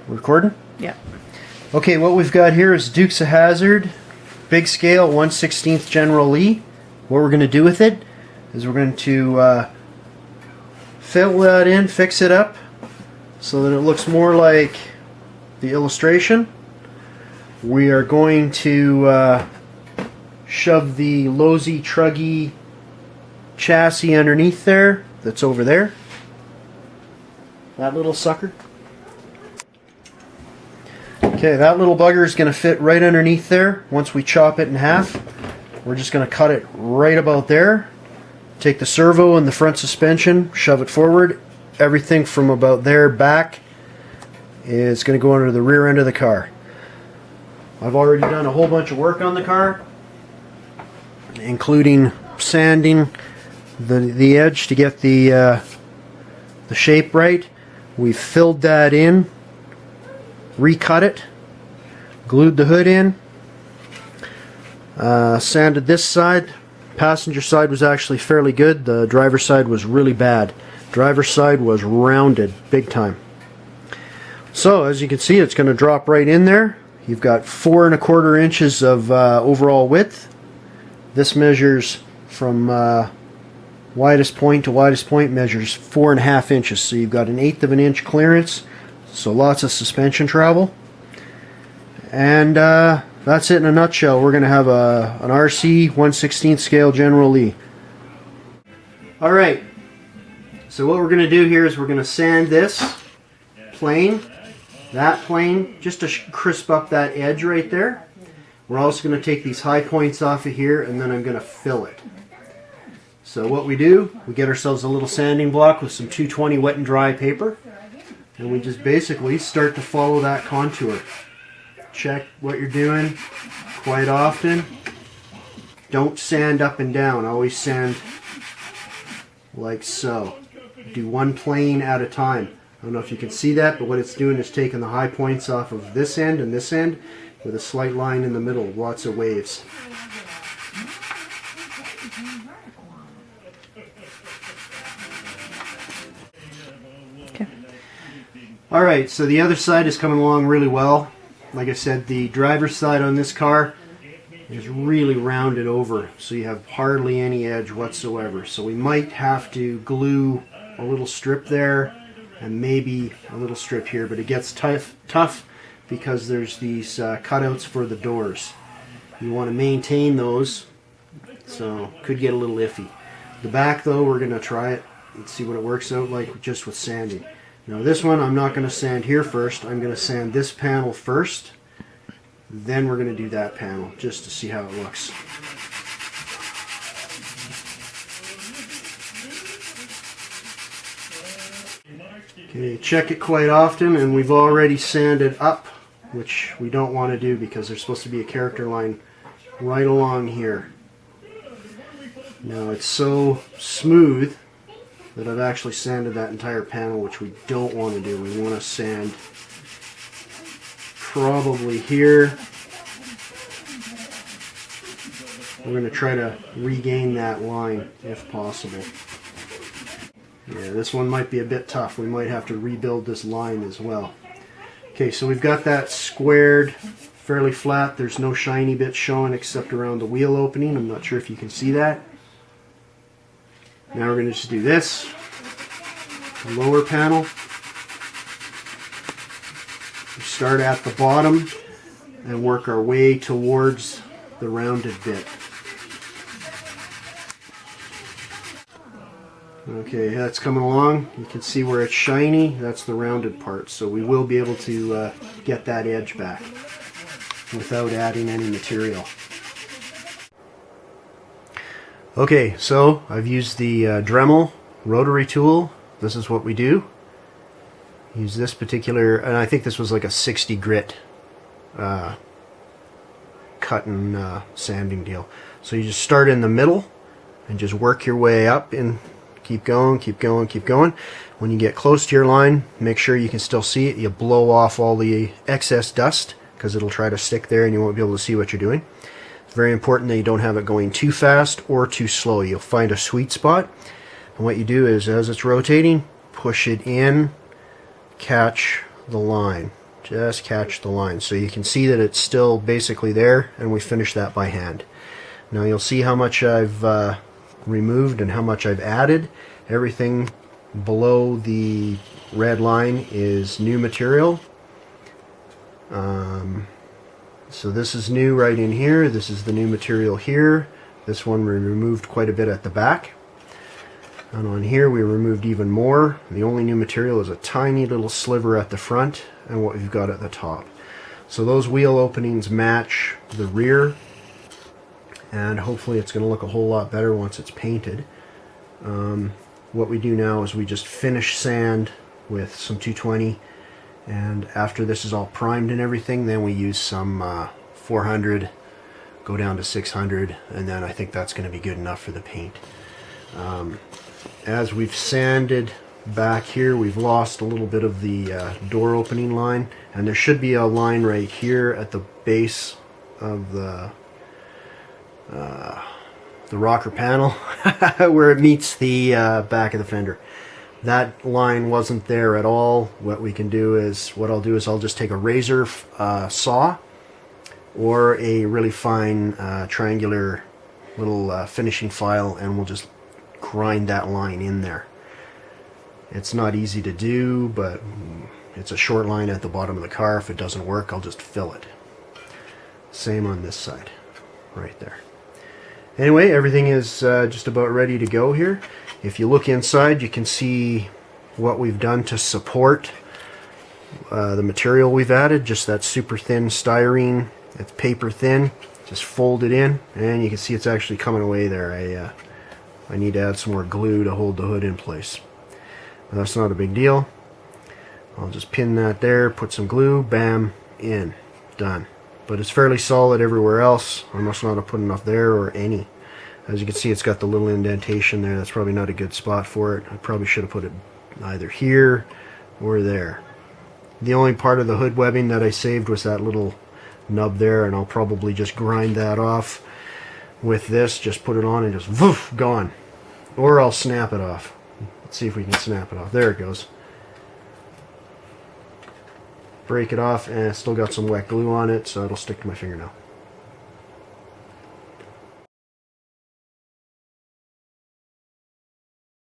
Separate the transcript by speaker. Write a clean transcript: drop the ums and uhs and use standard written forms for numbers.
Speaker 1: Recording?
Speaker 2: Yeah.
Speaker 1: Okay, what we've got here is Dukes of Hazzard, big scale, 1/16 General Lee. What we're going to do with it is we're going to fill that in, fix it up, so that it looks more like the illustration. We are going to shove the Losi Truggy chassis underneath there, that's over there. That little sucker. Okay, that little bugger is going to fit right underneath there. Once we chop it in half, we're just going to cut it right about there. Take the servo and the front suspension, shove it forward. Everything from about there back is going to go under the rear end of the car. I've already done a whole bunch of work on the car, including sanding the edge to get the shape right. We've filled that in, recut it, glued the hood in, sanded this side. Passenger side was actually fairly good. The driver's side was really bad. Driver's side was rounded big time. So as you can see, it's going to drop right in there. You've got 4 1/4 inches of overall width. This measures from widest point to widest point measures 4 1/2 inches. So you've got 1/8 of an inch clearance. So lots of suspension travel. And that's it in a nutshell. We're going to have an RC 1/16 scale General Lee. Alright, so what we're going to do here is we're going to sand this plane, that plane, just to crisp up that edge right there. We're also going to take these high points off of here, and then I'm going to fill it. So what we do, we get ourselves a little sanding block with some 220 wet and dry paper, and we just basically start to follow that contour. Check what you're doing quite often. Don't sand up and down, always sand like so. Do one plane at a time. I don't know if you can see that, but what it's doing is taking the high points off of this end and this end with a slight line in the middle, lots of waves.
Speaker 2: Okay.
Speaker 1: Alright, so the other side is coming along really well. Like I said, the driver's side on this car is really rounded over, so you have hardly any edge whatsoever. So we might have to glue a little strip there and maybe a little strip here, but it gets tough because there's these cutouts for the doors. You want to maintain those, so could get a little iffy. The back though, we're going to try it and see what it works out like just with sanding. Now this one I'm not going to sand here first. I'm going to sand this panel first, then we're going to do that panel just to see how it looks. Okay, check it quite often, and we've already sanded up, which we don't want to do because there's supposed to be a character line right along here. Now it's so smooth that I've actually sanded that entire panel, which we don't want to do. We want to sand probably here. We're going to try to regain that line if possible. Yeah, this one might be a bit tough. We might have to rebuild this line as well. Okay, so we've got that squared, fairly flat. There's no shiny bits showing except around the wheel opening. I'm not sure if you can see that. Now we're going to just do this. Lower panel. We start at the bottom and work our way towards the rounded bit. Okay, that's coming along. You can see where it's shiny. That's the rounded part. So we will be able to get that edge back without adding any material. Okay, so I've used the Dremel rotary tool. This is what we do. Use this particular, and I think this was like a 60 grit cut and sanding deal. So you just start in the middle and just work your way up and keep going, keep going, keep going. When you get close to your line, make sure you can still see it. You blow off all the excess dust because it'll try to stick there and you won't be able to see what you're doing. It's very important that you don't have it going too fast or too slow. You'll find a sweet spot. And what you do is, as it's rotating, push it in, catch the line. Just catch the line. So you can see that it's still basically there, and we finish that by hand. Now you'll see how much I've removed and how much I've added. Everything below the red line is new material. So this is new right in here. This is the new material here. This one we removed quite a bit at the back. And on here we removed even more. The only new material is a tiny little sliver at the front and what we've got at the top. So those wheel openings match the rear, and hopefully it's going to look a whole lot better once it's painted. What we do now is we just finish sand with some 220, and after this is all primed and everything, then we use some 400, go down to 600, and then I think that's going to be good enough for the paint. As we've sanded back here, we've lost a little bit of the door opening line, and there should be a line right here at the base of the rocker panel where it meets the back of the fender. That line wasn't there at all. What I'll do is I'll just take a razor saw or a really fine triangular little finishing file, and we'll just grind that line in there. It's not easy to do, but it's a short line at the bottom of the car. If it doesn't work, I'll just fill it. Same on this side, right there. Anyway, everything is just about ready to go here. If you look inside, you can see what we've done to support the material we've added. Just that super thin styrene. It's paper thin. Just fold it in, and you can see it's actually coming away there. I need to add some more glue to hold the hood in place. But that's not a big deal. I'll just pin that there, put some glue, bam, in, done. But it's fairly solid everywhere else. I must not have put enough there or any. As you can see, it's got the little indentation there. That's probably not a good spot for it. I probably should have put it either here or there. The only part of the hood webbing that I saved was that little nub there, and I'll probably just grind that off with this. Just put it on and just woof, gone. Or I'll snap it off. Let's see if we can snap it off. There it goes. Break it off, and it's still got some wet glue on it, so it'll stick to my fingernail.